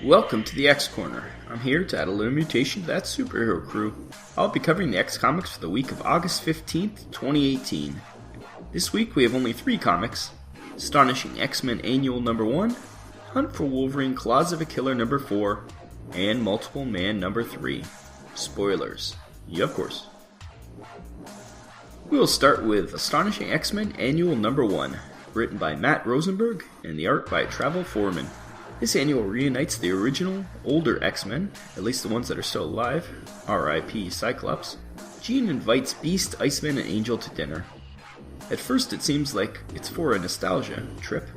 Welcome to the X Corner. I'm here to add a little mutation to that superhero crew. I'll be covering the X comics for the week of August 15th, 2018. This week we have only 3 comics: Astonishing X-Men Annual number 1, Hunt for Wolverine Claws of a Killer number 4, and Multiple Man number 3. Spoilers. Yeah, of course. We'll start with Astonishing X-Men Annual number 1, written by Matt Rosenberg and the art by Travel Foreman. This annual reunites the original, older X-Men, at least the ones that are still alive, R.I.P. Cyclops. Jean invites Beast, Iceman, and Angel to dinner. At first it seems like it's for a nostalgia trip,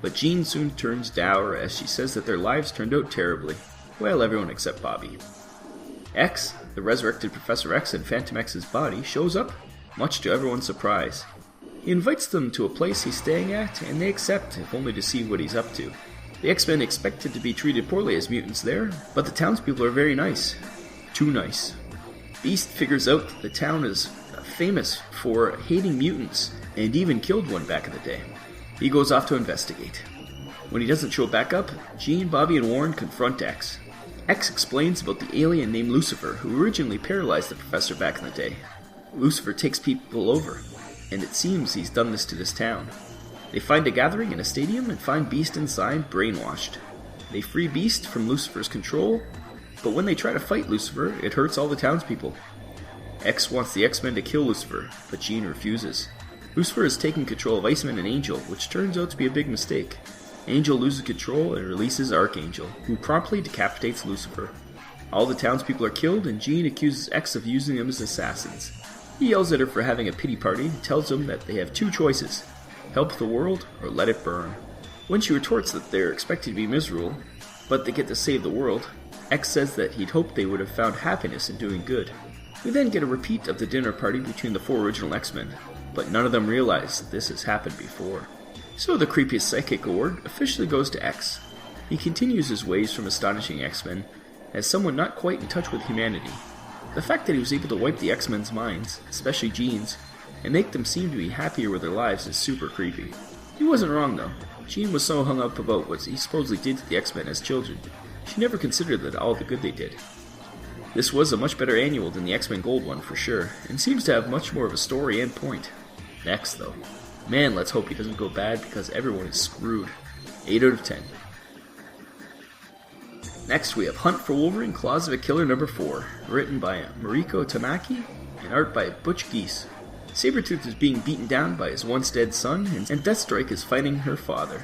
but Jean soon turns dour as she says that their lives turned out terribly. Well, everyone except Bobby. X, the resurrected Professor X in Phantom X's body, shows up, much to everyone's surprise. He invites them to a place he's staying at, and they accept, if only to see what he's up to. The X-Men expected to be treated poorly as mutants there, but the townspeople are very nice. Too nice. Beast figures out that the town is famous for hating mutants, and even killed one back in the day. He goes off to investigate. When he doesn't show back up, Jean, Bobby, and Warren confront X. X explains about the alien named Lucifer, who originally paralyzed the professor back in the day. Lucifer takes people over, and it seems he's done this to this town. They find a gathering in a stadium and find Beast inside, brainwashed. They free Beast from Lucifer's control, but when they try to fight Lucifer, it hurts all the townspeople. X wants the X-Men to kill Lucifer, but Jean refuses. Lucifer is taking control of Iceman and Angel, which turns out to be a big mistake. Angel loses control and releases Archangel, who promptly decapitates Lucifer. All the townspeople are killed, and Jean accuses X of using them as assassins. He yells at her for having a pity party and tells them that they have 2 choices: help the world, or let it burn. When she retorts that they're expected to be miserable, but they get to save the world, X says that he'd hoped they would have found happiness in doing good. We then get a repeat of the dinner party between the 4 original X-Men, but none of them realize that this has happened before. So the creepiest psychic award officially goes to X. He continues his ways from Astonishing X-Men as someone not quite in touch with humanity. The fact that he was able to wipe the X-Men's minds, especially Jean's, and make them seem to be happier with their lives is super creepy. He wasn't wrong though. Jean was so hung up about what he supposedly did to the X-Men as children, she never considered that all the good they did. This was a much better annual than the X-Men Gold one for sure, and seems to have much more of a story and point. Next though. Man, let's hope he doesn't go bad because everyone is screwed. 8 out of 10. Next we have Hunt for Wolverine Claws of a Killer number 4, written by Mariko Tamaki and art by Butch Geese. Sabretooth is being beaten down by his once dead son, and Deathstrike is fighting her father.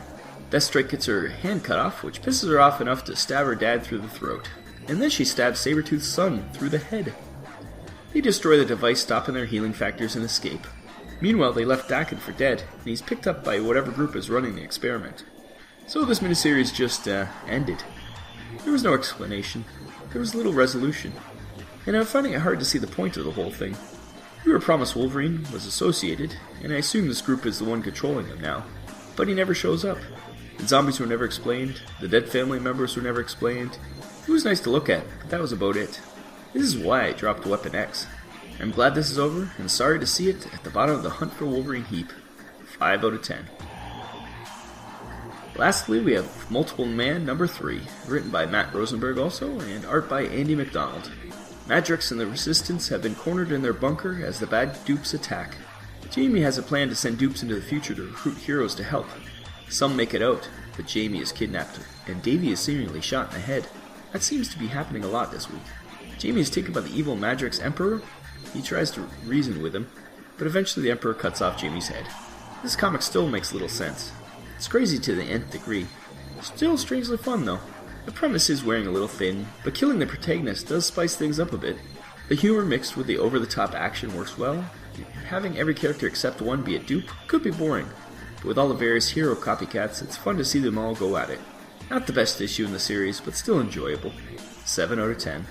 Deathstrike gets her hand cut off, which pisses her off enough to stab her dad through the throat. And then she stabs Sabretooth's son through the head. They destroy the device, stopping their healing factors, and escape. Meanwhile, they left Dakin for dead, and he's picked up by whatever group is running the experiment. So this miniseries just ended. There was no explanation. There was little resolution. And I'm finding it hard to see the point of the whole thing. We were promised Wolverine was associated, and I assume this group is the one controlling him now. But he never shows up. The zombies were never explained, the dead family members were never explained. It was nice to look at, but that was about it. This is why I dropped Weapon X. I'm glad this is over, and sorry to see it at the bottom of the Hunt for Wolverine heap. 5 out of 10. Lastly, we have Multiple Man number 3, written by Matt Rosenberg also, and art by Andy McDonald. Madrox and the Resistance have been cornered in their bunker as the bad dupes attack. Jamie has a plan to send dupes into the future to recruit heroes to help. Some make it out, but Jamie is kidnapped, and Davy is seemingly shot in the head. That seems to be happening a lot this week. Jamie is taken by the evil Madrox Emperor. He tries to reason with him, but eventually the Emperor cuts off Jamie's head. This comic still makes little sense. It's crazy to the nth degree. Still strangely fun though. The premise is wearing a little thin, but killing the protagonist does spice things up a bit. The humor mixed with the over-the-top action works well. Having every character except one be a dupe could be boring, but with all the various hero copycats, it's fun to see them all go at it. Not the best issue in the series, but still enjoyable. 7 out of 10.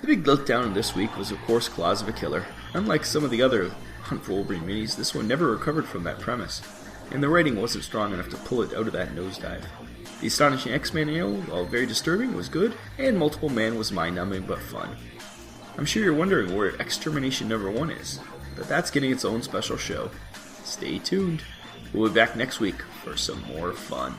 The big letdown this week was of course Claws of a Killer. Unlike some of the other Hunt for Wolverine minis, this one never recovered from that premise, and the writing wasn't strong enough to pull it out of that nosedive. The Astonishing X-Men Annual, while very disturbing, was good, and Multiple Man was mind-numbing but fun. I'm sure you're wondering where Extermination number 1 is, but that's getting its own special show. Stay tuned. We'll be back next week for some more fun.